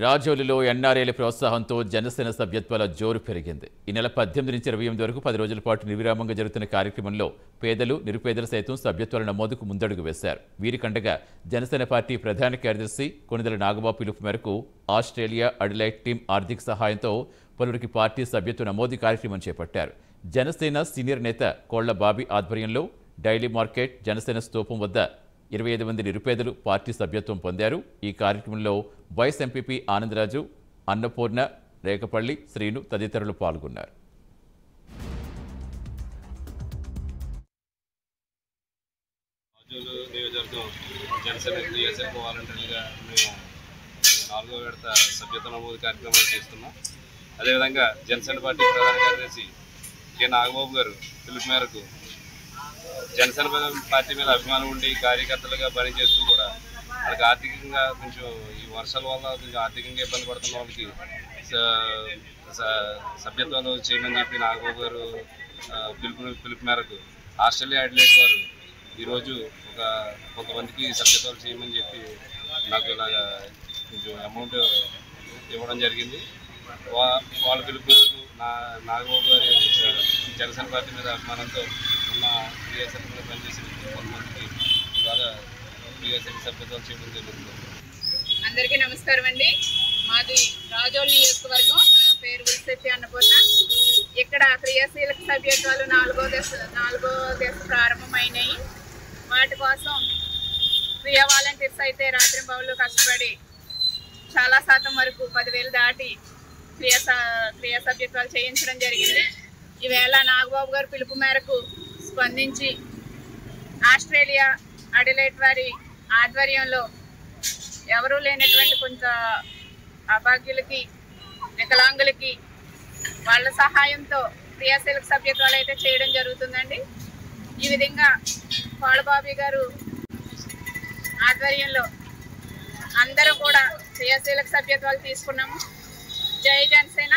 రాజోలులో ఎన్ఆర్ఐల ప్రోత్సాహంతో జనసేన సభ్యత్వాల జోరు పెరిగింది. ఈ నెల 18 నుంచి 28 వరకు 10 రోజుల పాటు నిర్విరామంగా జరుగుతున్న కార్యక్రమంలో పేదలు, నిరుపేదలు సైతం సభ్యత్వాల నమోదుకు ముందడుగు వేశారు. వీరికండగా జనసేన పార్టీ ప్రధాన కార్యదర్శి కొణిదెల నాగబాబు పిలుపు మేరకు ఆస్ట్రేలియా అడిలైడ్ టీం ఆర్థిక సహాయంతో పలువురికి పార్టీ సభ్యత్వ నమోదు కార్యక్రమం చేపట్టారు. జనసేన సీనియర్ నేత కోళ్ల బాబీ ఆధ్వర్యంలో డైలీ మార్కెట్ జనసేన స్తూపం వద్ద 25 మంది నిరుపేదలు పార్టీ సభ్యత్వం పొందారు. ఈ కార్యక్రమంలో వైస్ ఎంపీపీ ఆనందరాజు, అన్నపూర్ణ, రేకపల్లి, శ్రీను తదితరులు పాల్గొన్నారు. జనసేన వాలంటీర్లుగా మేము 4వ విడత సభ్యత్వ నమోదు కార్యక్రమాలు చేస్తున్నాం. అదేవిధంగా జనసేన పార్టీ ప్రధాన కార్యదర్శి కె నాగబాబు గారు పిలుపు మేరకు జనసేన పార్టీ మీద అభిమానం ఉండి కార్యకర్తలుగా పనిచేస్తూ కూడా వాళ్ళకి ఆర్థికంగా కొంచెం ఈ వర్షాల వల్ల కొంచెం ఆర్థికంగా ఇబ్బంది పడుతున్న వాళ్ళకి సభ్యత్వాలు చేయమని చెప్పి నాగబాబు గారు పిలుపు మేరకు ఆస్ట్రేలియా అడిలైడ్ వారు ఈరోజు కొంతమందికి సభ్యత్వాలు చేయమని చెప్పి నాకు ఇలాగా కొంచెం అమౌంట్ ఇవ్వడం జరిగింది. వాళ్ళ పిలుపు మేరకు నాగబాబు గారి జనసేన పార్టీ మీద అభిమానంతో ఉన్న క్రియాశీలకంగా పనిచేసిన కొంతమందికి ఇవాళ క్రియాశీలక సభ్యత్వాలు చేయడం జరుగుతుంది. అందరికీ నమస్కారం అండి. మాది రాజోల్ నియోజకవర్గం. నా పేరు విల్సెట్టి అన్నపూర్ణ. ఇక్కడ క్రియాశీలక సభ్యత్వాలు నాలుగో దశ ప్రారంభమైనాయి. వాటి కోసం క్రియా వాలంటీర్స్ అయితే రాత్రింబవళ్ళు కష్టపడి చాలా శాతం వరకు 10,000 దాటి క్రియా సభ్యత్వాలు చేయించడం జరిగింది. ఈవేళ నాగబాబు గారు పిలుపు మేరకు స్పందించి ఆస్ట్రేలియా అడిలైడ్ వారి ఆధ్వర్యంలో ఎవరూ లేనటువంటి కొంత అభాగ్యులకి, వికలాంగులకి వాళ్ళ సహాయంతో క్రియాశీలక సభ్యత్వాలు అయితే చేయడం జరుగుతుందండి. ఈ విధంగా కోళ్ళబాబీ గారు ఆధ్వర్యంలో అందరూ కూడా క్రియాశీలక సభ్యత్వాలు తీసుకున్నాము. జై జనసేన.